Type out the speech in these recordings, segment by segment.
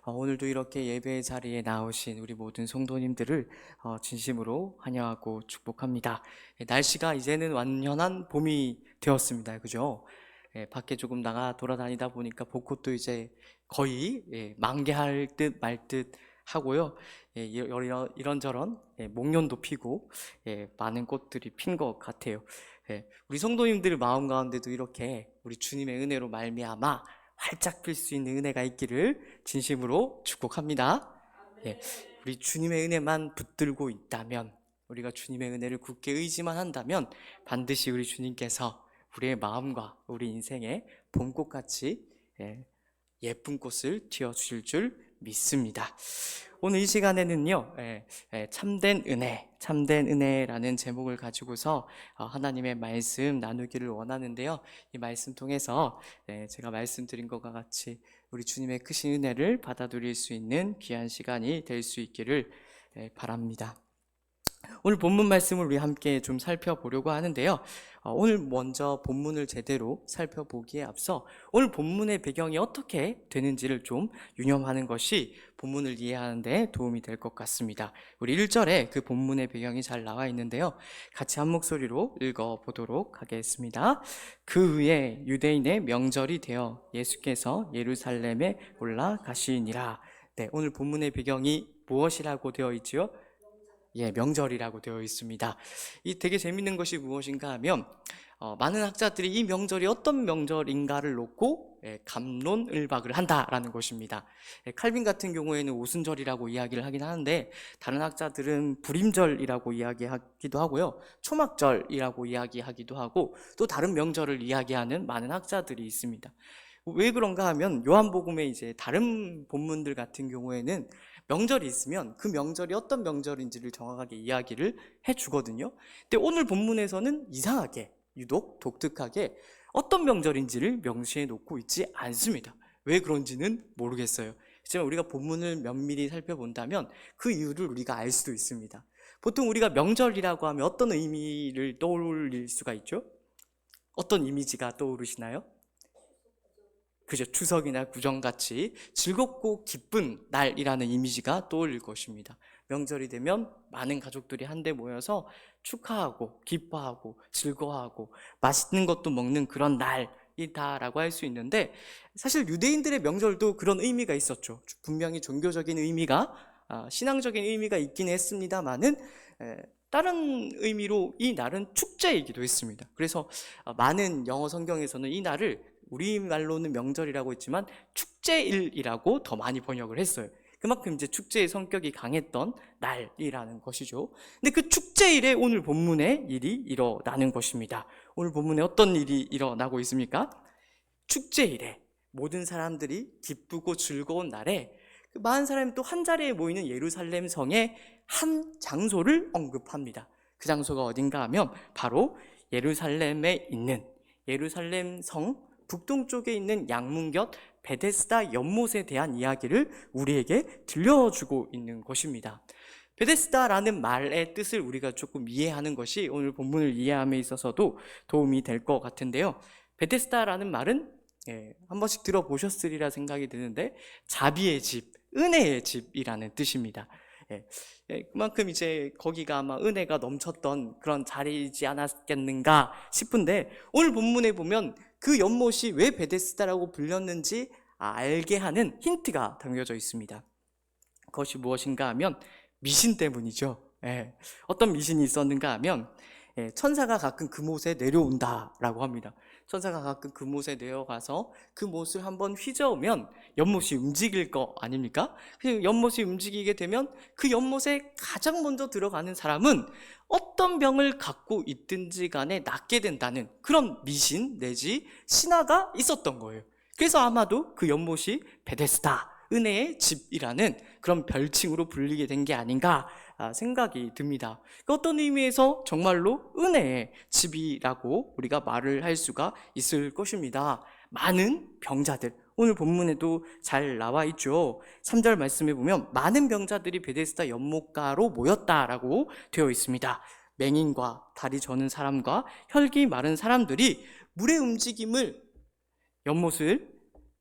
오늘도 이렇게 예배의 자리에 나오신 우리 모든 성도님들을 진심으로 환영하고 축복합니다. 날씨가 이제는 완연한 봄이 되었습니다. 그죠? 밖에 조금 나가 돌아다니다 보니까 벚꽃도 이제 거의 만개할 듯 말 듯 하고요. 이런저런 목련도 피고 많은 꽃들이 핀 것 같아요. 우리 성도님들 마음 가운데도 이렇게 우리 주님의 은혜로 말미암아 활짝 필 수 있는 은혜가 있기를 진심으로 축복합니다. 우리 주님의 은혜만 붙들고 있다면, 우리가 주님의 은혜를 굳게 의지만 한다면 반드시 우리 주님께서 우리의 마음과 우리 인생에 봄꽃같이 예쁜 꽃을 튀어주실 줄 믿습니다. 오늘 이 시간에는요, 참된 은혜라는 제목을 가지고서 하나님의 말씀 나누기를 원하는데요. 이 말씀 통해서 제가 말씀드린 것과 같이 우리 주님의 크신 은혜를 받아들일 수 있는 귀한 시간이 될 수 있기를 바랍니다. 오늘 본문 말씀을 우리 함께 좀 살펴보려고 하는데요. 오늘 먼저 본문을 제대로 살펴보기에 앞서 오늘 본문의 배경이 어떻게 되는지를 좀 유념하는 것이 본문을 이해하는 데 도움이 될 것 같습니다. 우리 1절에 그 본문의 배경이 잘 나와 있는데요. 같이 한 목소리로 읽어보도록 하겠습니다. 그 후에 유대인의 명절이 되어 예수께서 예루살렘에 올라가시니라. 오늘 본문의 배경이 무엇이라고 되어 있지요? 명절이라고 되어 있습니다. 이 되게 재밌는 것이 무엇인가 하면 많은 학자들이 이 명절이 어떤 명절인가를 놓고 갑론을박을 한다라는 것입니다. 칼빈 같은 경우에는 오순절이라고 이야기를 하긴 하는데 다른 학자들은 불임절이라고 이야기하기도 하고요, 초막절이라고 이야기하기도 하고 또 다른 명절을 이야기하는 많은 학자들이 있습니다. 왜 그런가 하면 요한복음의 이제 다른 본문들 같은 경우에는 명절이 있으면 그 명절이 어떤 명절인지를 정확하게 이야기를 해주거든요. 근데 오늘 본문에서는 이상하게, 유독 독특하게 어떤 명절인지를 명시해 놓고 있지 않습니다. 왜 그런지는 모르겠어요. 하지만 우리가 본문을 면밀히 살펴본다면 그 이유를 우리가 알 수도 있습니다. 보통 우리가 명절이라고 하면 어떤 의미를 떠올릴 수가 있죠? 어떤 이미지가 떠오르시나요? 그죠? 추석이나 구정같이 즐겁고 기쁜 날이라는 이미지가 떠올릴 것입니다. 명절이 되면 많은 가족들이 한데 모여서 축하하고 기뻐하고 즐거워하고 맛있는 것도 먹는 그런 날이다라고 할 수 있는데, 사실 유대인들의 명절도 그런 의미가 있었죠. 분명히 종교적인 의미가, 신앙적인 의미가 있긴 했습니다만은 다른 의미로 이 날은 축제이기도 했습니다. 그래서 많은 영어 성경에서는 이 날을 우리말로는 명절이라고 했지만 축제일이라고 더 많이 번역을 했어요. 그만큼 이제 축제의 성격이 강했던 날이라는 것이죠. 근데 그 축제일에 오늘 본문에 일이 일어나는 것입니다. 오늘 본문에 어떤 일이 일어나고 있습니까? 축제일에 모든 사람들이 기쁘고 즐거운 날에 그 많은 사람이 또 한 자리에 모이는 예루살렘 성의 한 장소를 언급합니다. 그 장소가 어딘가 하면 바로 예루살렘에 있는 예루살렘 성 북동쪽에 있는 양문곁 베데스다 연못에 대한 이야기를 우리에게 들려주고 있는 것입니다. 베데스다라는 말의 뜻을 우리가 조금 이해하는 것이 오늘 본문을 이해함에 있어서도 도움이 될 것 같은데요. 베데스다라는 말은 한 번씩 들어보셨으리라 생각이 드는데 자비의 집, 은혜의 집이라는 뜻입니다. 그만큼 이제 거기가 아마 은혜가 넘쳤던 그런 자리이지 않았겠는가 싶은데, 오늘 본문에 보면 그 연못이 왜 베데스다라고 불렸는지 알게 하는 힌트가 담겨져 있습니다. 그것이 무엇인가 하면 미신 때문이죠. 어떤 미신이 있었는가 하면 천사가 가끔 그 못에 내려온다라고 합니다. 천사가 가끔 그 못에 내려가서 그 못을 한번 휘저으면 연못이 움직일 거 아닙니까? 그 연못이 움직이게 되면 그 연못에 가장 먼저 들어가는 사람은 어떤 병을 갖고 있든지 간에 낫게 된다는 그런 미신 내지 신화가 있었던 거예요. 그래서 아마도 그 연못이 베데스다, 은혜의 집이라는 그런 별칭으로 불리게 된 게 아닌가 생각이 듭니다. 어떤 의미에서 정말로 은혜의 집이라고 우리가 말을 할 수가 있을 것입니다. 많은 병자들, 오늘 본문에도 잘 나와 있죠. 3절 말씀에 보면 많은 병자들이 베데스다 연못가로 모였다라고 되어 있습니다. 맹인과 다리 저는 사람과 혈기 마른 사람들이 물의 움직임을, 연못을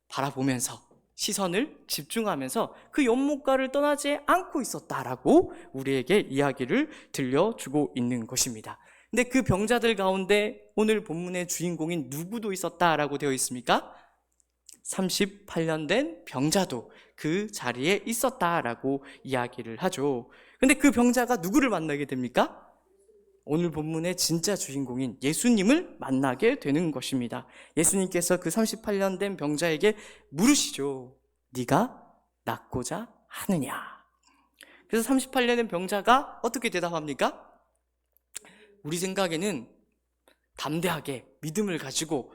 바라보면서 시선을 집중하면서 그 연못가를 떠나지 않고 있었다라고 우리에게 이야기를 들려주고 있는 것입니다. 근데 그 병자들 가운데 오늘 본문의 주인공인 누구도 있었다라고 되어 있습니까? 38년 된 병자도 그 자리에 있었다라고 이야기를 하죠. 근데 그 병자가 누구를 만나게 됩니까? 오늘 본문의 진짜 주인공인 예수님을 만나게 되는 것입니다. 예수님께서 그 38년 된 병자에게 물으시죠. 네가 낫고자 하느냐? 그래서 38년 된 병자가 어떻게 대답합니까? 우리 생각에는 담대하게 믿음을 가지고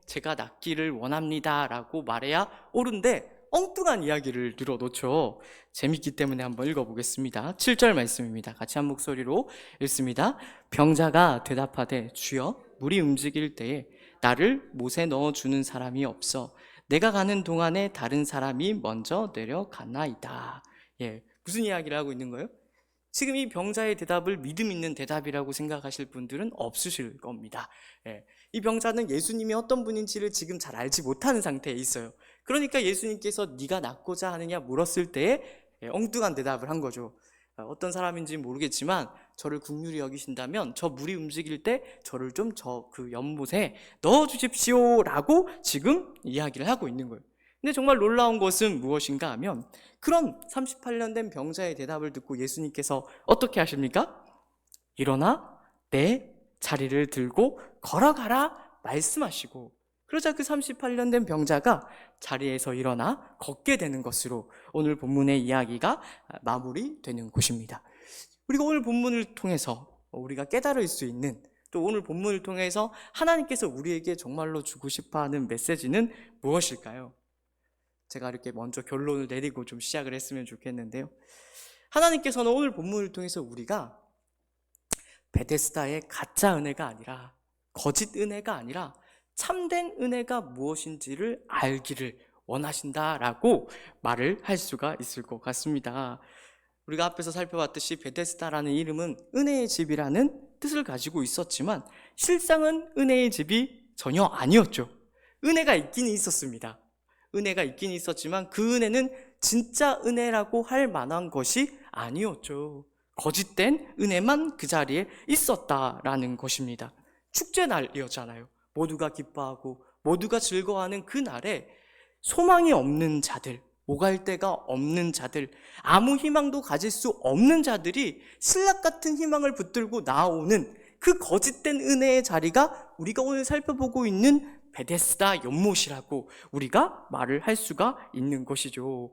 제가 낫기를 원합니다 라고 말해야 옳은데 엉뚱한 이야기를 늘어놓죠. 재밌기 때문에 한번 읽어보겠습니다. 7절 말씀입니다. 같이 한 목소리로 읽습니다. 병자가 대답하되 주여 물이 움직일 때에 나를 못에 넣어주는 사람이 없어 내가 가는 동안에 다른 사람이 먼저 내려가나이다. 무슨 이야기를 하고 있는 거예요? 지금 이 병자의 대답을 믿음 있는 대답이라고 생각하실 분들은 없으실 겁니다. 이 병자는 예수님이 어떤 분인지를 지금 잘 알지 못하는 상태에 있어요. 그러니까 예수님께서 네가 낫고자 하느냐 물었을 때에 엉뚱한 대답을 한 거죠. 어떤 사람인지 모르겠지만 저를 긍휼히 여기신다면 저 물이 움직일 때 저를 좀 그 연못에 넣어주십시오 라고 지금 이야기를 하고 있는 거예요. 근데 정말 놀라운 것은 무엇인가 하면 그런 38년 된 병자의 대답을 듣고 예수님께서 어떻게 하십니까? 일어나 내 자리를 들고 걸어가라 말씀하시고, 그러자 그 38년 된 병자가 자리에서 일어나 걷게 되는 것으로 오늘 본문의 이야기가 마무리되는 것입니다. 우리가 오늘 본문을 통해서 우리가 깨달을 수 있는, 또 오늘 본문을 통해서 하나님께서 우리에게 정말로 주고 싶어하는 메시지는 무엇일까요? 제가 이렇게 먼저 결론을 내리고 좀 시작을 했으면 좋겠는데요. 하나님께서는 오늘 본문을 통해서 우리가 베데스다의 가짜 은혜가 아니라, 거짓 은혜가 아니라 참된 은혜가 무엇인지를 알기를 원하신다라고 말을 할 수가 있을 것 같습니다. 우리가 앞에서 살펴봤듯이 베데스다라는 이름은 은혜의 집이라는 뜻을 가지고 있었지만 실상은 은혜의 집이 전혀 아니었죠. 은혜가 있긴 있었습니다. 은혜가 있긴 있었지만 그 은혜는 진짜 은혜라고 할 만한 것이 아니었죠. 거짓된 은혜만 그 자리에 있었다라는 것입니다. 축제날이었잖아요. 모두가 기뻐하고 모두가 즐거워하는 그 날에 소망이 없는 자들, 오갈 데가 없는 자들, 아무 희망도 가질 수 없는 자들이 신락 같은 희망을 붙들고 나오는 그 거짓된 은혜의 자리가 우리가 오늘 살펴보고 있는 베데스다 연못이라고 우리가 말을 할 수가 있는 것이죠.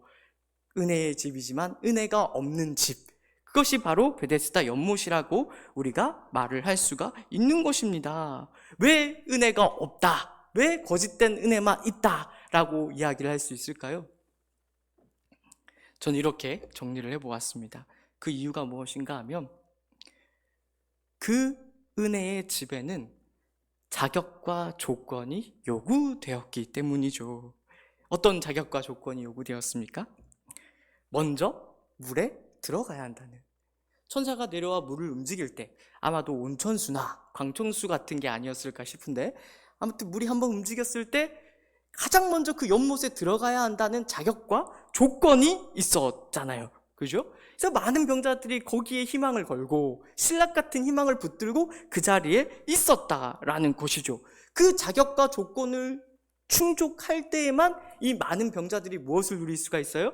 은혜의 집이지만 은혜가 없는 집, 그것이 바로 베데스다 연못이라고 우리가 말을 할 수가 있는 것입니다. 왜 은혜가 없다, 왜 거짓된 은혜만 있다 라고 이야기를 할 수 있을까요? 저는 이렇게 정리를 해보았습니다. 그 이유가 무엇인가 하면 그 은혜의 집에는 자격과 조건이 요구되었기 때문이죠. 어떤 자격과 조건이 요구되었습니까? 먼저 물에 들어가야 한다는, 천사가 내려와 물을 움직일 때 아마도 온천수나 광천수 같은 게 아니었을까 싶은데, 아무튼 물이 한번 움직였을 때 가장 먼저 그 연못에 들어가야 한다는 자격과 조건이 있었잖아요. 그죠? 그래서 많은 병자들이 거기에 희망을 걸고 신락 같은 희망을 붙들고 그 자리에 있었다라는 것이죠. 그 자격과 조건을 충족할 때에만 이 많은 병자들이 무엇을 누릴 수가 있어요?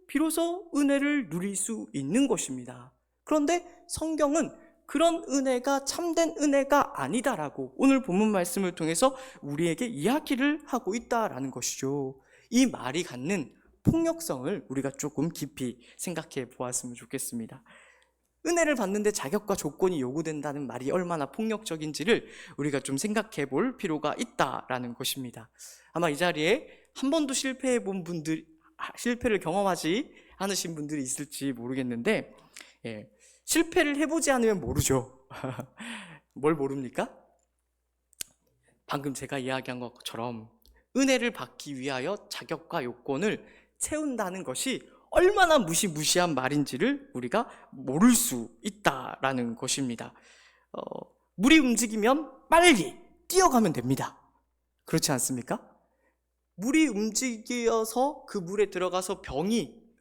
비로소 은혜를 누릴 수 있는 것입니다. 그런데 성경은 그런 은혜가 참된 은혜가 아니다라고 오늘 본문 말씀을 통해서 우리에게 이야기를 하고 있다라는 것이죠. 이 말이 갖는 폭력성을 우리가 조금 깊이 생각해 보았으면 좋겠습니다. 은혜를 받는데 자격과 조건이 요구된다는 말이 얼마나 폭력적인지를 우리가 좀 생각해 볼 필요가 있다라는 것입니다. 아마 이 자리에 한 번도 실패를 경험하지 않으신 분들이 있을지 모르겠는데, 실패를 해보지 않으면 모르죠. 뭘 모릅니까? 방금 제가 이야기한 것처럼 은혜를 받기 위하여 자격과 요건을 채운다는 것이 얼마나 무시무시한 말인지를 우리가 모를 수 있다라는 것입니다. 물이 움직이면 빨리 뛰어가면 됩니다. 그렇지 않습니까? 물이 움직여서 그 물에 들어가서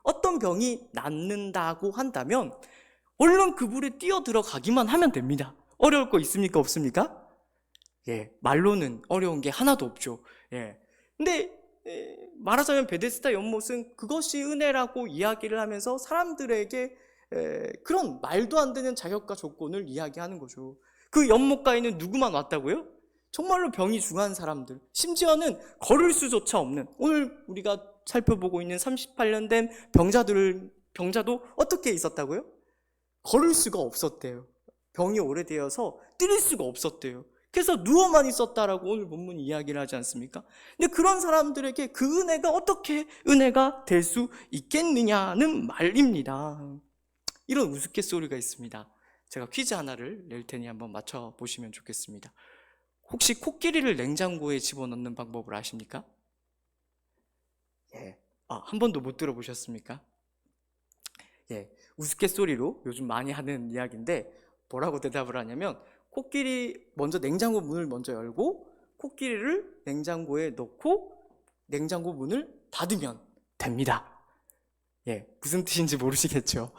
어떤 병이 낫는다고 한다면 얼른 그 물에 뛰어 들어가기만 하면 됩니다. 어려울 거 있습니까? 없습니까? 예, 말로는 어려운 게 하나도 없죠. 예. 근데 말하자면 베데스다 연못은 그것이 은혜라고 이야기를 하면서 사람들에게 그런 말도 안 되는 자격과 조건을 이야기하는 거죠. 그 연못가에는 누구만 왔다고요? 정말로 병이 중한 사람들, 심지어는 걸을 수조차 없는, 오늘 우리가 살펴보고 있는 38년 된 병자도 어떻게 있었다고요? 걸을 수가 없었대요. 병이 오래되어서 뛰릴 수가 없었대요. 그래서 누워만 있었다라고 오늘 본문이 이야기를 하지 않습니까? 근데 그런 사람들에게 그 은혜가 어떻게 은혜가 될 수 있겠느냐는 말입니다. 이런 우스갯소리가 있습니다. 제가 퀴즈 하나를 낼 테니 한번 맞춰보시면 좋겠습니다. 혹시 코끼리를 냉장고에 집어넣는 방법을 아십니까? 예. 한 번도 못 들어보셨습니까? 예. 우스갯소리로 요즘 많이 하는 이야기인데 뭐라고 대답을 하냐면 먼저 냉장고 문을 먼저 열고 코끼리를 냉장고에 넣고 냉장고 문을 닫으면 됩니다. 예, 무슨 뜻인지 모르시겠죠?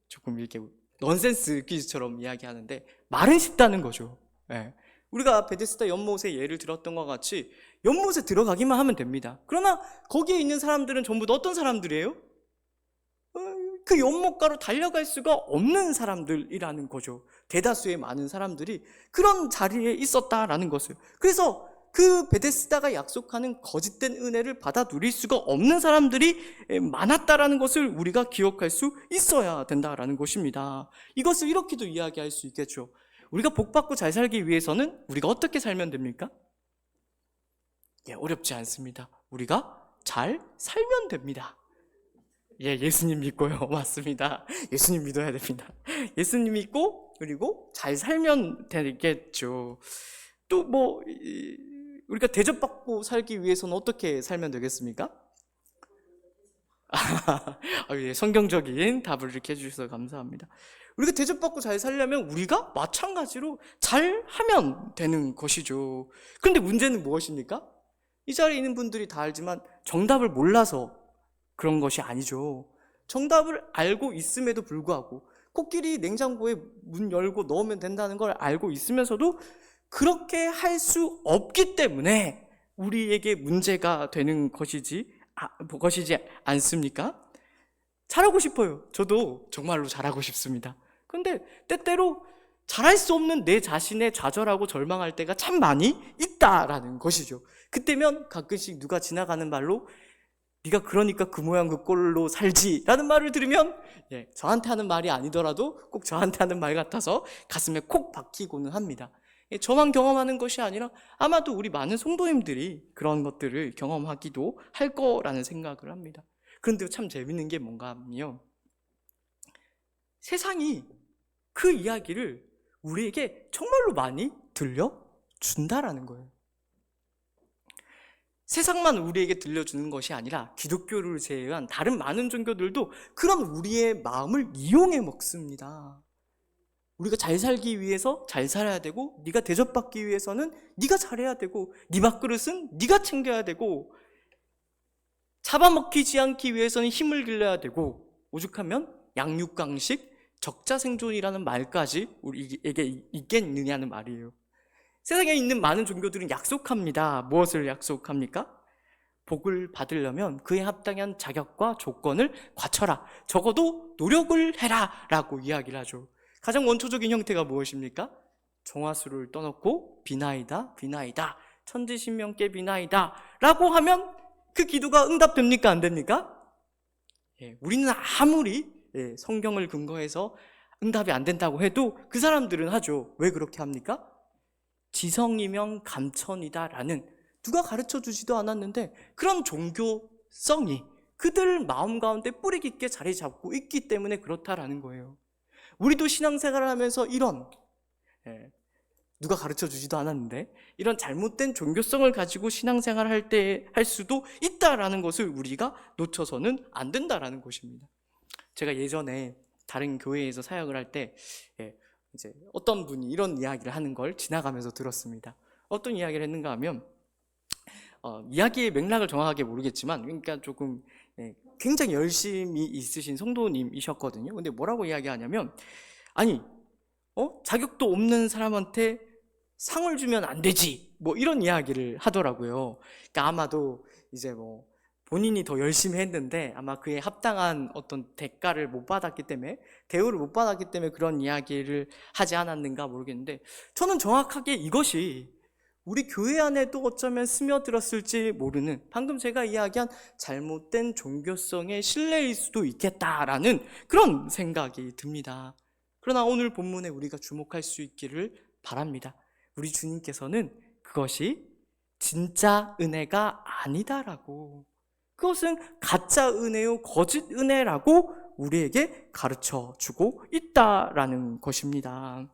조금 이렇게 넌센스 퀴즈처럼 이야기하는데 말은 쉽다는 거죠. 예, 우리가 베데스다 연못의 예를 들었던 것 같이 연못에 들어가기만 하면 됩니다. 그러나 거기에 있는 사람들은 전부 다 어떤 사람들이에요? 그 연못가로 달려갈 수가 없는 사람들이라는 거죠. 대다수의 많은 사람들이 그런 자리에 있었다라는 것을. 그래서 그 베데스다가 약속하는 거짓된 은혜를 받아 누릴 수가 없는 사람들이 많았다라는 것을 우리가 기억할 수 있어야 된다라는 것입니다. 이것을 이렇게도 이야기할 수 있겠죠. 우리가 복받고 잘 살기 위해서는 우리가 어떻게 살면 됩니까? 예, 어렵지 않습니다. 우리가 잘 살면 됩니다. 예, 예수님 믿고요. 맞습니다. 예수님 믿어야 됩니다. 예수님 믿고 그리고 잘 살면 되겠죠. 또 우리가 대접받고 살기 위해서는 어떻게 살면 되겠습니까? 예, 성경적인 답을 이렇게 해주셔서 감사합니다. 우리가 대접받고 잘 살려면 우리가 마찬가지로 잘 하면 되는 것이죠. 그런데 문제는 무엇입니까? 이 자리에 있는 분들이 다 알지만 정답을 몰라서 그런 것이 아니죠. 정답을 알고 있음에도 불구하고 코끼리 냉장고에 문 열고 넣으면 된다는 걸 알고 있으면서도 그렇게 할 수 없기 때문에 우리에게 문제가 되는 것이지 않습니까? 잘하고 싶어요. 저도 정말로 잘하고 싶습니다. 근데 때때로 잘할 수 없는 내 자신에 좌절하고 절망할 때가 참 많이 있다라는 것이죠. 그때면 가끔씩 누가 지나가는 말로 네가 그러니까 그 모양 그 꼴로 살지 라는 말을 들으면 저한테 하는 말이 아니더라도 꼭 저한테 하는 말 같아서 가슴에 콕 박히고는 합니다. 저만 경험하는 것이 아니라 아마도 우리 많은 성도님들이 그런 것들을 경험하기도 할 거라는 생각을 합니다. 그런데 참 재밌는 게 뭔가 하면 세상이 그 이야기를 우리에게 정말로 많이 들려준다라는 거예요. 세상만 우리에게 들려주는 것이 아니라 기독교를 제외한 다른 많은 종교들도 그런 우리의 마음을 이용해 먹습니다. 우리가 잘 살기 위해서 잘 살아야 되고, 네가 대접받기 위해서는 네가 잘해야 되고, 네 밥그릇은 네가 챙겨야 되고, 잡아먹히지 않기 위해서는 힘을 길러야 되고, 오죽하면 양육강식, 적자생존이라는 말까지 우리에게 있겠느냐는 말이에요. 세상에 있는 많은 종교들은 약속합니다. 무엇을 약속합니까? 복을 받으려면 그에 합당한 자격과 조건을 갖춰라. 적어도 노력을 해라 라고 이야기를 하죠. 가장 원초적인 형태가 무엇입니까? 정화수를 떠놓고 비나이다 비나이다 천지신명께 비나이다 라고 하면 그 기도가 응답됩니까? 안 됩니까? 우리는 아무리 성경을 근거해서 응답이 안 된다고 해도 그 사람들은 하죠. 왜 그렇게 합니까? 지성이면 감천이다라는, 누가 가르쳐 주지도 않았는데 그런 종교성이 그들 마음 가운데 뿌리 깊게 자리 잡고 있기 때문에 그렇다라는 거예요. 우리도 신앙생활을 하면서 이런 누가 가르쳐 주지도 않았는데 이런 잘못된 종교성을 가지고 신앙생활을 할 수도 있다라는 것을 우리가 놓쳐서는 안 된다라는 것입니다. 제가 예전에 다른 교회에서 사역을 할 때 이제 어떤 분이 이런 이야기를 하는 걸 지나가면서 들었습니다. 어떤 이야기를 했는가 하면 이야기의 맥락을 정확하게 모르겠지만, 그러니까 조금 굉장히 열심히 있으신 성도님이셨거든요. 근데 뭐라고 이야기하냐면, 아니, 자격도 없는 사람한테 상을 주면 안 되지, 뭐 이런 이야기를 하더라고요. 그러니까 아마도 이제 뭐 본인이 더 열심히 했는데 아마 그에 합당한 어떤 대가를 못 받았기 때문에, 대우를 못 받았기 때문에 그런 이야기를 하지 않았는가 모르겠는데, 저는 정확하게 이것이 우리 교회 안에도 어쩌면 스며들었을지 모르는, 방금 제가 이야기한 잘못된 종교성의 신뢰일 수도 있겠다라는 그런 생각이 듭니다. 그러나 오늘 본문에 우리가 주목할 수 있기를 바랍니다. 우리 주님께서는 그것이 진짜 은혜가 아니다라고, 그것은 가짜 은혜요, 거짓 은혜라고 우리에게 가르쳐 주고 있다라는 것입니다.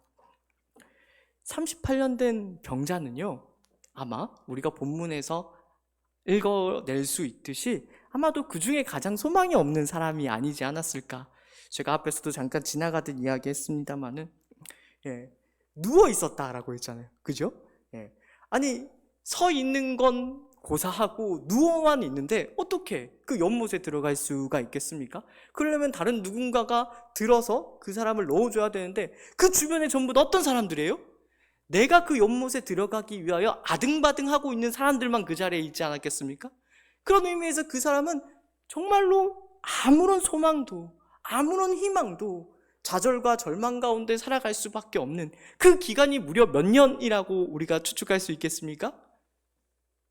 38년 된 병자는요, 아마 우리가 본문에서 읽어낼 수 있듯이 아마도 그 중에 가장 소망이 없는 사람이 아니지 않았을까. 제가 앞에서도 잠깐 지나가듯 이야기했습니다만은, 누워 있었다라고 했잖아요. 그죠? 아니, 서 있는 건 고사하고 누워만 있는데 어떻게 그 연못에 들어갈 수가 있겠습니까? 그러려면 다른 누군가가 들어서 그 사람을 넣어줘야 되는데, 그 주변에 전부 다 어떤 사람들이에요? 내가 그 연못에 들어가기 위하여 아등바등하고 있는 사람들만 그 자리에 있지 않았겠습니까? 그런 의미에서 그 사람은 정말로 아무런 소망도, 아무런 희망도, 좌절과 절망 가운데 살아갈 수밖에 없는, 그 기간이 무려 몇 년이라고 우리가 추측할 수 있겠습니까?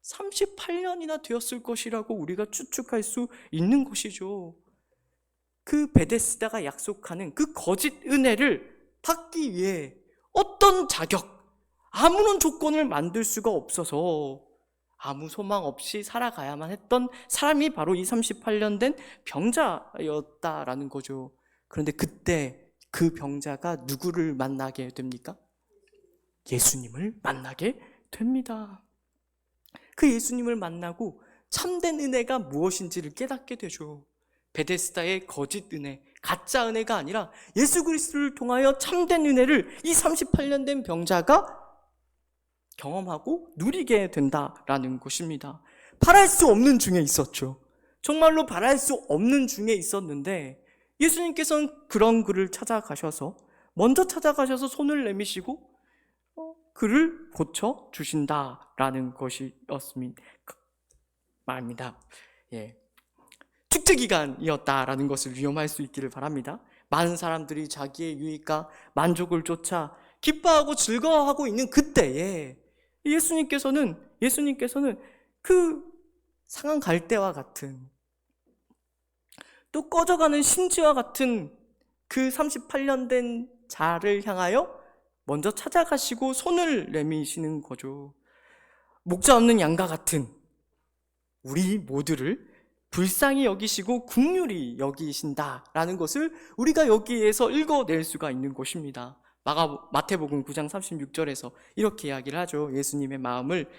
38년이나 되었을 것이라고 우리가 추측할 수 있는 것이죠. 그 베데스다가 약속하는 그 거짓 은혜를 받기 위해 어떤 자격, 아무런 조건을 만들 수가 없어서 아무 소망 없이 살아가야만 했던 사람이 바로 이 38년 된 병자였다라는 거죠. 그런데 그때 그 병자가 누구를 만나게 됩니까? 예수님을 만나게 됩니다. 그 예수님을 만나고 참된 은혜가 무엇인지를 깨닫게 되죠. 베데스다의 거짓 은혜, 가짜 은혜가 아니라 예수 그리스도를 통하여 참된 은혜를 이 38년 된 병자가 경험하고 누리게 된다라는 것입니다. 바랄 수 없는 중에 있었죠. 정말로 바랄 수 없는 중에 있었는데, 예수님께서는 그런 그를 찾아가셔서, 먼저 찾아가셔서 손을 내미시고 그를 고쳐 주신다라는 것이었습니다. 말입니다. 축제 기간이었다라는 것을 위험할 수 있기를 바랍니다. 많은 사람들이 자기의 유익과 만족을 쫓아 기뻐하고 즐거워하고 있는 그때에 예수님께서는 그 상한 갈대와 같은, 또 꺼져가는 심지와 같은 그 38년 된 자를 향하여 먼저 찾아가시고 손을 내미시는 거죠. 목자 없는 양과 같은 우리 모두를 불쌍히 여기시고 긍휼히 여기신다라는 것을 우리가 여기에서 읽어낼 수가 있는 것입니다. 마태복음 9장 36절에서 이렇게 이야기를 하죠. 예수님의 마음을,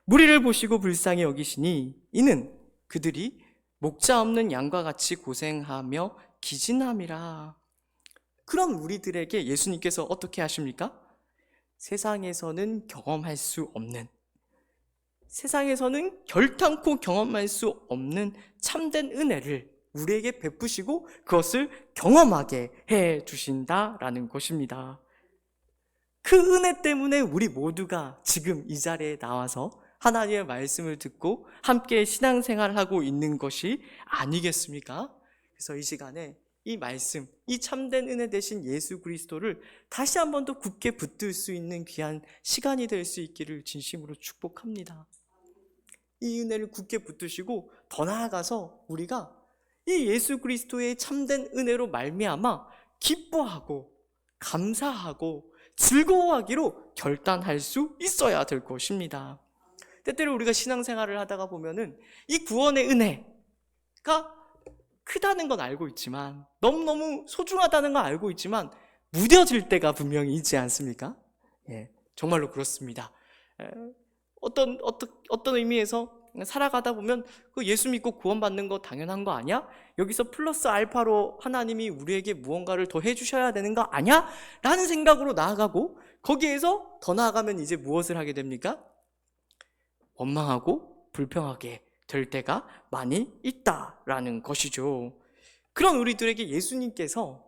무리를 보시고 불쌍히 여기시니 이는 그들이 목자 없는 양과 같이 고생하며 기진함이라. 그런 우리들에게 예수님께서 어떻게 하십니까? 세상에서는 경험할 수 없는, 세상에서는 결탄코 경험할 수 없는 참된 은혜를 우리에게 베푸시고 그것을 경험하게 해 주신다라는 것입니다. 그 은혜 때문에 우리 모두가 지금 이 자리에 나와서 하나님의 말씀을 듣고 함께 신앙생활을 하고 있는 것이 아니겠습니까? 그래서 이 시간에 이 말씀, 이 참된 은혜 되신 예수 그리스도를 다시 한 번 더 굳게 붙들 수 있는 귀한 시간이 될 수 있기를 진심으로 축복합니다. 이 은혜를 굳게 붙드시고 더 나아가서 우리가 이 예수 그리스도의 참된 은혜로 말미암아 기뻐하고 감사하고 즐거워하기로 결단할 수 있어야 될 것입니다. 때때로 우리가 신앙생활을 하다가 보면은 이 구원의 은혜가 크다는 건 알고 있지만, 너무너무 소중하다는 건 알고 있지만 무뎌질 때가 분명히 있지 않습니까? 정말로 그렇습니다. 어떤 의미에서 살아가다 보면 그 예수 믿고 구원받는 거 당연한 거 아니야? 여기서 플러스 알파로 하나님이 우리에게 무언가를 더 해주셔야 되는 거 아니야? 라는 생각으로 나아가고, 거기에서 더 나아가면 이제 무엇을 하게 됩니까? 원망하고 불평하게 될 때가 많이 있다라는 것이죠. 그런 우리들에게 예수님께서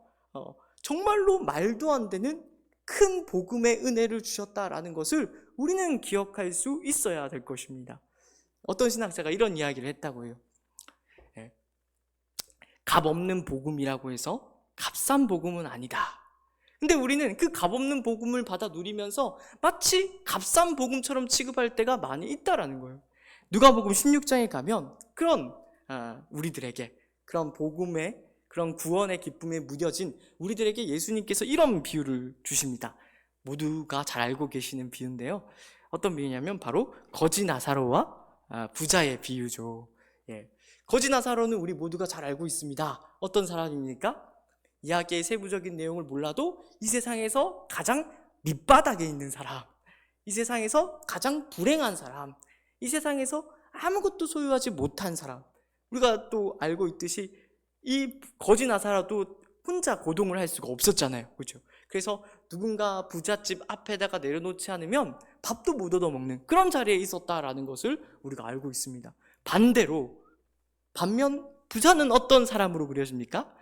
정말로 말도 안 되는 큰 복음의 은혜를 주셨다라는 것을 우리는 기억할 수 있어야 될 것입니다. 어떤 신학자가 이런 이야기를 했다고 해요. 값 없는 복음이라고 해서 값싼 복음은 아니다. 근데 우리는 그 값없는 복음을 받아 누리면서 마치 값싼 복음처럼 취급할 때가 많이 있다라는 거예요. 누가복음 16장에 가면 그런 우리들에게 그런 복음의 그런 구원의 기쁨에 무뎌진 우리들에게 예수님께서 이런 비유를 주십니다. 모두가 잘 알고 계시는 비유인데요. 어떤 비유냐면 바로 거지 나사로와 부자의 비유죠. 거지 나사로는 우리 모두가 잘 알고 있습니다. 어떤 사람입니까? 이야기의 세부적인 내용을 몰라도 이 세상에서 가장 밑바닥에 있는 사람, 이 세상에서 가장 불행한 사람, 이 세상에서 아무것도 소유하지 못한 사람. 우리가 또 알고 있듯이 이 거지 나사로도 혼자 고동을 할 수가 없었잖아요. 그렇죠? 그래서 누군가 부잣집 앞에다가 내려놓지 않으면 밥도 못 얻어먹는 그런 자리에 있었다라는 것을 우리가 알고 있습니다. 반면 부자는 어떤 사람으로 그려집니까?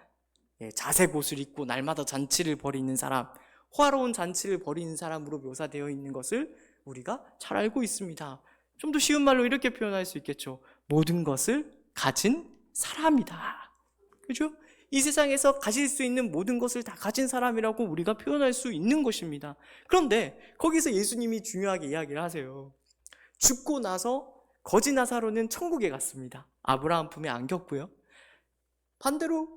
자색 옷을 입고 날마다 잔치를 벌이는 사람, 화로운 잔치를 벌이는 사람으로 묘사되어 있는 것을 우리가 잘 알고 있습니다. 좀 더 쉬운 말로 이렇게 표현할 수 있겠죠. 모든 것을 가진 사람이다. 그죠? 이 세상에서 가질 수 있는 모든 것을 다 가진 사람이라고 우리가 표현할 수 있는 것입니다. 그런데 거기서 예수님이 중요하게 이야기를 하세요. 죽고 나서 거지 나사로는 천국에 갔습니다. 아브라함 품에 안겼고요. 반대로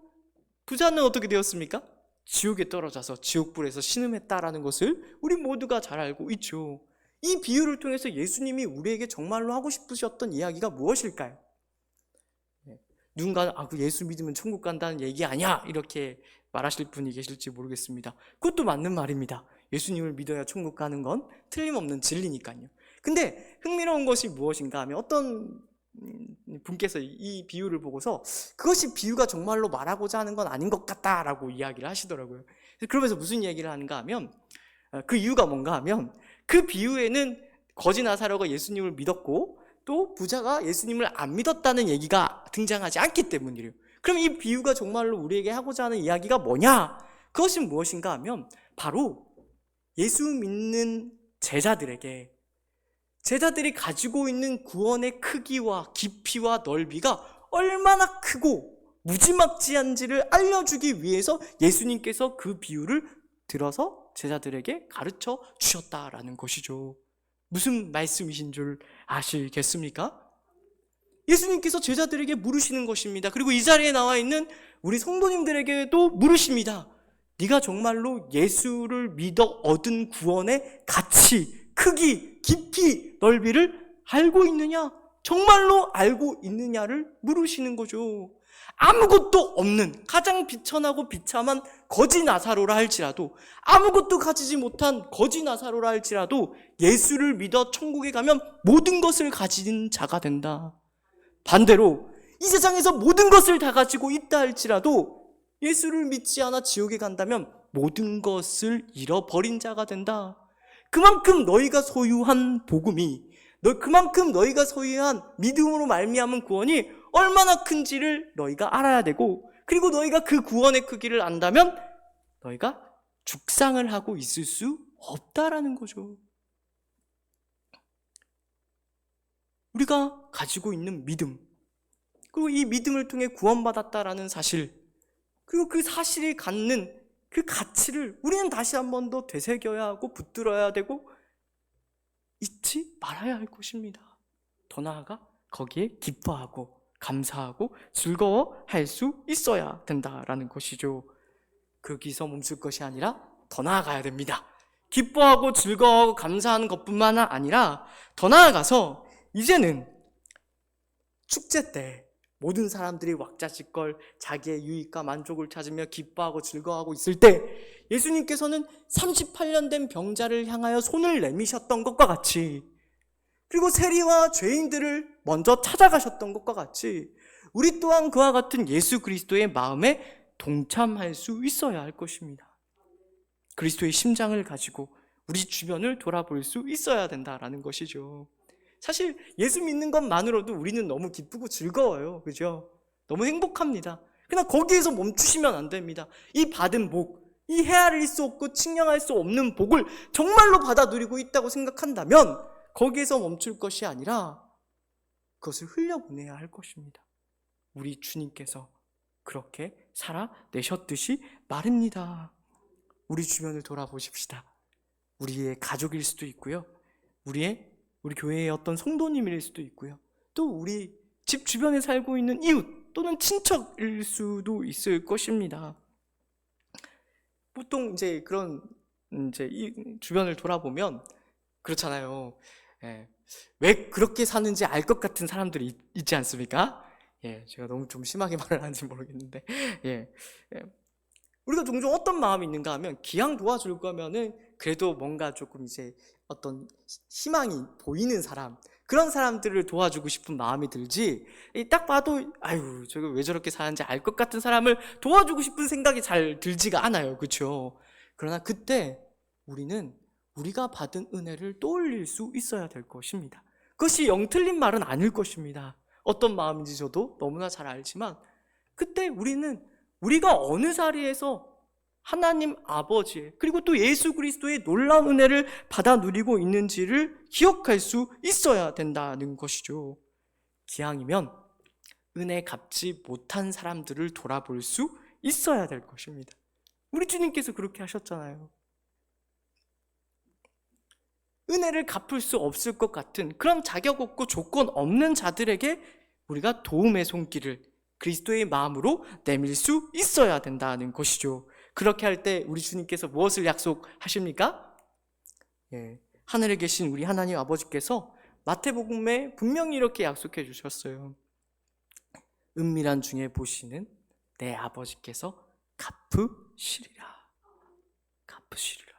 부자는 어떻게 되었습니까? 지옥에 떨어져서 지옥불에서 신음했다라는 것을 우리 모두가 잘 알고 있죠. 이 비유를 통해서 예수님이 우리에게 정말로 하고 싶으셨던 이야기가 무엇일까요? 누군가 예수 믿으면 천국 간다는 얘기 아니야 이렇게 말하실 분이 계실지 모르겠습니다. 그것도 맞는 말입니다. 예수님을 믿어야 천국 가는 건 틀림없는 진리니까요. 근데 흥미로운 것이 무엇인가 하면 어떤 분께서 이 비유를 보고서 그것이 비유가 정말로 말하고자 하는 건 아닌 것 같다라고 이야기를 하시더라고요. 그러면서 무슨 이야기를 하는가 하면 그 이유가 뭔가 하면 그 비유에는 거지 나사로가 예수님을 믿었고 또 부자가 예수님을 안 믿었다는 얘기가 등장하지 않기 때문이래요. 그럼 이 비유가 정말로 우리에게 하고자 하는 이야기가 뭐냐? 그것이 무엇인가 하면 바로 예수 믿는 제자들에게 제자들이 가지고 있는 구원의 크기와 깊이와 넓이가 얼마나 크고 무지막지한지를 알려주기 위해서 예수님께서 그 비유를 들어서 제자들에게 가르쳐 주셨다라는 것이죠. 무슨 말씀이신 줄 아시겠습니까? 예수님께서 제자들에게 물으시는 것입니다. 그리고 이 자리에 나와 있는 우리 성도님들에게도 물으십니다. 네가 정말로 예수를 믿어 얻은 구원의 가치, 크기, 깊이, 넓이를 알고 있느냐? 정말로 알고 있느냐를 물으시는 거죠. 아무것도 없는 가장 비천하고 비참한 거지 나사로라 할지라도 아무것도 가지지 못한 거지 나사로라 할지라도 예수를 믿어 천국에 가면 모든 것을 가진 자가 된다. 반대로 이 세상에서 모든 것을 다 가지고 있다 할지라도 예수를 믿지 않아 지옥에 간다면 모든 것을 잃어버린 자가 된다. 그만큼 너희가 소유한 복음이 그만큼 너희가 소유한 믿음으로 말미암은 구원이 얼마나 큰지를 너희가 알아야 되고 그리고 너희가 그 구원의 크기를 안다면 너희가 죽상을 하고 있을 수 없다라는 거죠. 우리가 가지고 있는 믿음 그리고 이 믿음을 통해 구원받았다라는 사실 그리고 그 사실이 갖는 그 가치를 우리는 다시 한 번 더 되새겨야 하고 붙들어야 되고 잊지 말아야 할 것입니다. 더 나아가 거기에 기뻐하고 감사하고 즐거워할 수 있어야 된다라는 것이죠. 거기서 멈출 것이 아니라 더 나아가야 됩니다. 기뻐하고 즐거워하고 감사하는 것뿐만 아니라 더 나아가서 이제는 축제 때 모든 사람들이 왁자지껄 자기의 유익과 만족을 찾으며 기뻐하고 즐거워하고 있을 때 예수님께서는 38년 된 병자를 향하여 손을 내미셨던 것과 같이 그리고 세리와 죄인들을 먼저 찾아가셨던 것과 같이 우리 또한 그와 같은 예수 그리스도의 마음에 동참할 수 있어야 할 것입니다. 그리스도의 심장을 가지고 우리 주변을 돌아볼 수 있어야 된다라는 것이죠. 사실 예수 믿는 것만으로도 우리는 너무 기쁘고 즐거워요. 그죠? 너무 행복합니다. 그러나 거기에서 멈추시면 안 됩니다. 이 받은 복, 이 헤아릴 수 없고 측량할 수 없는 복을 정말로 받아 누리고 있다고 생각한다면 거기에서 멈출 것이 아니라 그것을 흘려보내야 할 것입니다. 우리 주님께서 그렇게 살아내셨듯이 말입니다. 우리 주변을 돌아보십시다. 우리의 가족일 수도 있고요. 우리 교회의 어떤 성도님일 수도 있고요. 또 우리 집 주변에 살고 있는 이웃 또는 친척일 수도 있을 것입니다. 보통 그런 이 주변을 돌아보면 그렇잖아요. 왜 그렇게 사는지 알 것 같은 사람들이 있지 않습니까? 제가 너무 좀 심하게 말을 하는지 모르겠는데, 우리가 종종 어떤 마음이 있는가 하면 기왕 도와줄 거면은 그래도 뭔가 조금 어떤 희망이 보이는 사람, 그런 사람들을 도와주고 싶은 마음이 들지, 딱 봐도 아유 저거 왜 저렇게 사는지 알 것 같은 사람을 도와주고 싶은 생각이 잘 들지가 않아요. 그렇죠? 그러나 그때 우리는 우리가 받은 은혜를 떠올릴 수 있어야 될 것입니다. 그것이 영 틀린 말은 아닐 것입니다. 어떤 마음인지 저도 너무나 잘 알지만 그때 우리는 우리가 어느 자리에서 하나님 아버지의 그리고 또 예수 그리스도의 놀라운 은혜를 받아 누리고 있는지를 기억할 수 있어야 된다는 것이죠. 기왕이면 은혜 갚지 못한 사람들을 돌아볼 수 있어야 될 것입니다. 우리 주님께서 그렇게 하셨잖아요. 은혜를 갚을 수 없을 것 같은 그런 자격 없고 조건 없는 자들에게 우리가 도움의 손길을 그리스도의 마음으로 내밀 수 있어야 된다는 것이죠. 그렇게 할 때 우리 주님께서 무엇을 약속하십니까? 하늘에 계신 우리 하나님 아버지께서 마태복음에 분명히 이렇게 약속해 주셨어요. 은밀한 중에 보시는 내 아버지께서 갚으시리라. 갚으시리라.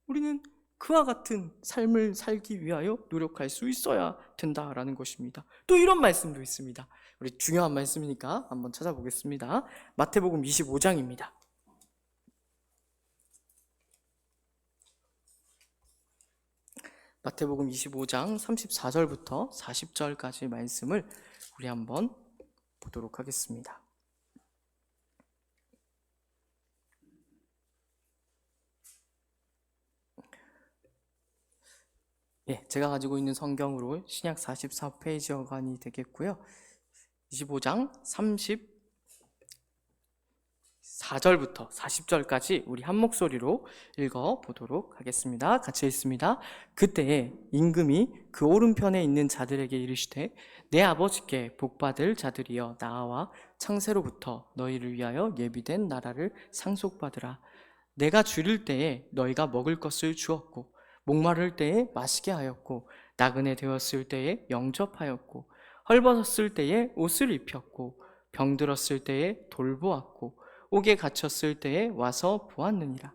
우리는 그와 같은 삶을 살기 위하여 노력할 수 있어야 된다라는 것입니다. 또 이런 말씀도 있습니다. 우리 중요한 말씀이니까 한번 찾아보겠습니다. 마태복음 25장입니다. 마태복음 25장 34절부터 40절까지 말씀을 우리 한번 보도록 하겠습니다. 제가 가지고 있는 성경으로 신약 44페이지 어간이 되겠고요. 25장 34절부터 40절까지 우리 한 목소리로 읽어보도록 하겠습니다. 같이 읽습니다. 그때에 임금이 그 오른편에 있는 자들에게 이르시되 내 아버지께 복받을 자들이여 나와 창세로부터 너희를 위하여 예비된 나라를 상속받으라. 내가 줄일 때에 너희가 먹을 것을 주었고 목마를 때에 마시게 하였고 나그네 되었을 때에 영접하였고 헐벗었을 때에 옷을 입혔고 병들었을 때에 돌보았고 옥에 갇혔을 때에 와서 보았느니라.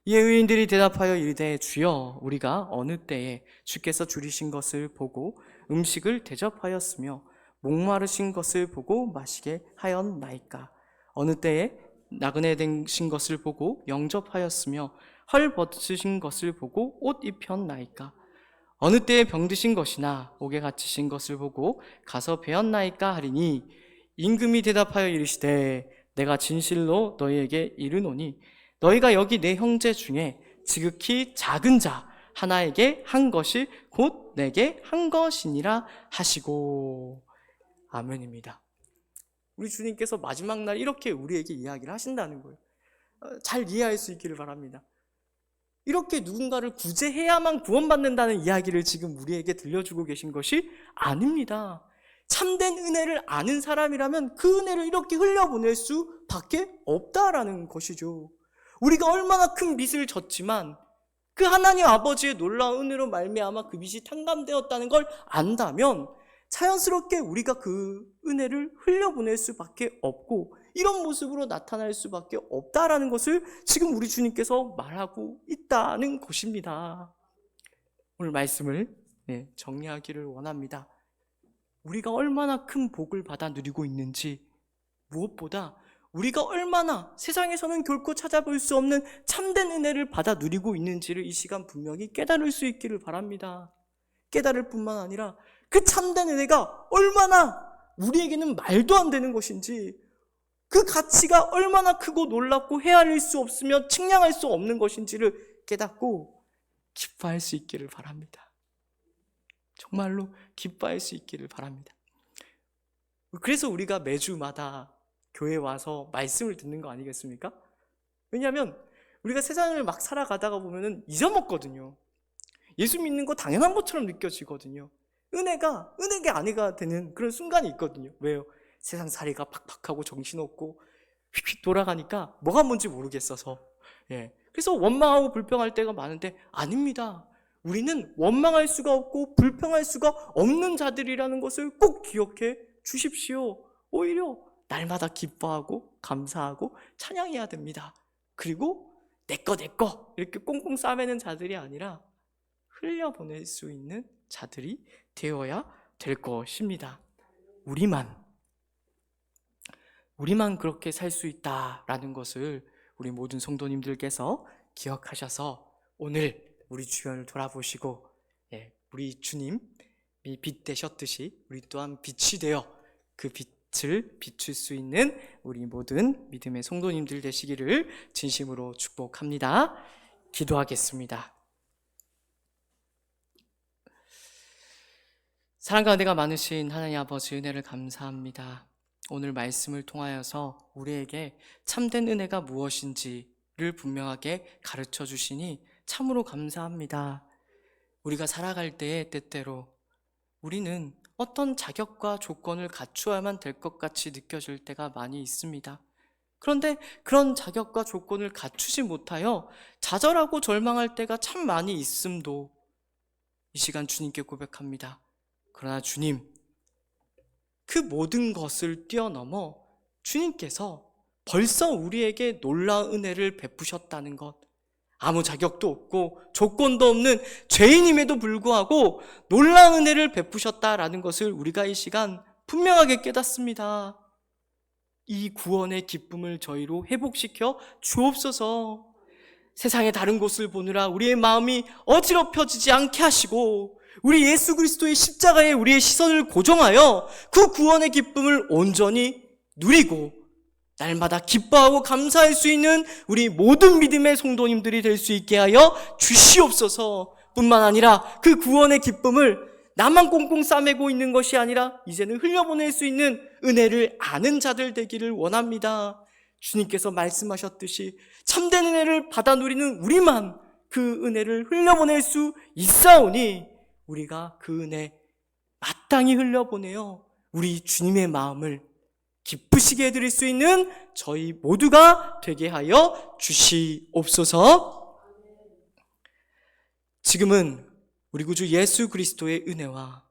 이에 의인들이 대답하여 이르되 주여 우리가 어느 때에 주께서 줄이신 것을 보고 음식을 대접하였으며 목마르신 것을 보고 마시게 하였나이까. 어느 때에 나그네 되신 것을 보고 영접하였으며 헐 벗으신 것을 보고 옷 입혔나이까. 어느 때에 병드신 것이나 옥에 갇히신 것을 보고 가서 배었나이까 하리니 임금이 대답하여 이르시되 내가 진실로 너희에게 이르노니 너희가 여기 내 형제 중에 지극히 작은 자 하나에게 한 것이 곧 내게 한 것이니라 하시고. 아멘입니다. 우리 주님께서 마지막 날 이렇게 우리에게 이야기를 하신다는 거예요. 잘 이해할 수 있기를 바랍니다. 이렇게 누군가를 구제해야만 구원받는다는 이야기를 지금 우리에게 들려주고 계신 것이 아닙니다. 참된 은혜를 아는 사람이라면 그 은혜를 이렇게 흘려보낼 수밖에 없다라는 것이죠. 우리가 얼마나 큰 빚을 졌지만 그 하나님 아버지의 놀라운 은혜로 말미암아 그 빚이 탕감되었다는 걸 안다면 자연스럽게 우리가 그 은혜를 흘려보낼 수밖에 없고 이런 모습으로 나타날 수밖에 없다라는 것을 지금 우리 주님께서 말하고 있다는 것입니다. 오늘 말씀을 정리하기를 원합니다. 우리가 얼마나 큰 복을 받아 누리고 있는지, 무엇보다 우리가 얼마나 세상에서는 결코 찾아볼 수 없는 참된 은혜를 받아 누리고 있는지를 이 시간 분명히 깨달을 수 있기를 바랍니다. 깨달을 뿐만 아니라 그 참된 은혜가 얼마나 우리에게는 말도 안 되는 것인지, 그 가치가 얼마나 크고 놀랍고 헤아릴 수 없으며 측량할 수 없는 것인지를 깨닫고 기뻐할 수 있기를 바랍니다. 정말로 기뻐할 수 있기를 바랍니다. 그래서 우리가 매주마다 교회에 와서 말씀을 듣는 거 아니겠습니까? 왜냐하면 우리가 세상을 막 살아가다가 보면은 잊어먹거든요. 예수 믿는 거 당연한 것처럼 느껴지거든요. 은혜가 아니가 되는 그런 순간이 있거든요. 왜요? 세상살이가 팍팍하고 정신없고 휙휙 돌아가니까 뭐가 뭔지 모르겠어서. 그래서 원망하고 불평할 때가 많은데, 아닙니다. 우리는 원망할 수가 없고 불평할 수가 없는 자들이라는 것을 꼭 기억해 주십시오. 오히려 날마다 기뻐하고 감사하고 찬양해야 됩니다. 그리고 내꺼 이렇게 꽁꽁 싸매는 자들이 아니라 흘려보낼 수 있는 자들이 되어야 될 것입니다. 우리만 그렇게 살 수 있다라는 것을 우리 모든 성도님들께서 기억하셔서 오늘 우리 주변을 돌아보시고, 우리 주님이 빛 되셨듯이 우리 또한 빛이 되어 그 빛을 비출 수 있는 우리 모든 믿음의 성도님들 되시기를 진심으로 축복합니다. 기도하겠습니다. 사랑과 은혜가 많으신 하나님 아버지, 은혜를 감사합니다. 오늘 말씀을 통하여서 우리에게 참된 은혜가 무엇인지를 분명하게 가르쳐 주시니 참으로 감사합니다. 우리가 살아갈 때에 때때로 우리는 어떤 자격과 조건을 갖추어야만 될 것 같이 느껴질 때가 많이 있습니다. 그런데 그런 자격과 조건을 갖추지 못하여 좌절하고 절망할 때가 참 많이 있음도 이 시간 주님께 고백합니다. 그러나 주님, 그 모든 것을 뛰어넘어 주님께서 벌써 우리에게 놀라운 은혜를 베푸셨다는 것, 아무 자격도 없고 조건도 없는 죄인임에도 불구하고 놀라운 은혜를 베푸셨다라는 것을 우리가 이 시간 분명하게 깨닫습니다. 이 구원의 기쁨을 저희로 회복시켜 주옵소서. 세상의 다른 곳을 보느라 우리의 마음이 어지럽혀지지 않게 하시고, 우리 예수 그리스도의 십자가에 우리의 시선을 고정하여 그 구원의 기쁨을 온전히 누리고 날마다 기뻐하고 감사할 수 있는 우리 모든 믿음의 성도님들이 될 수 있게 하여 주시옵소서. 뿐만 아니라 그 구원의 기쁨을 나만 꽁꽁 싸매고 있는 것이 아니라 이제는 흘려보낼 수 있는 은혜를 아는 자들 되기를 원합니다. 주님께서 말씀하셨듯이 참된 은혜를 받아 누리는 우리만 그 은혜를 흘려보낼 수 있사오니, 우리가 그 은혜 마땅히 흘려보내어 우리 주님의 마음을 기쁘시게 해드릴 수 있는 저희 모두가 되게 하여 주시옵소서. 지금은 우리 구주 예수 그리스도의 은혜와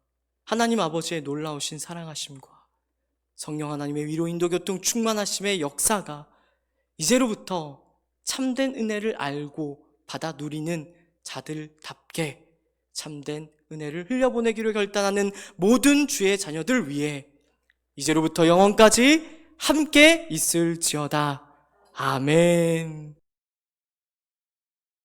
하나님 아버지의 놀라우신 사랑하심과 성령 하나님의 위로 인도 교통 충만하심의 역사가 이제로부터 참된 은혜를 알고 받아 누리는 자들답게 참된 은혜를 흘려보내기로 결단하는 모든 주의 자녀들 위해 이제로부터 영원까지 함께 있을지어다. 아멘.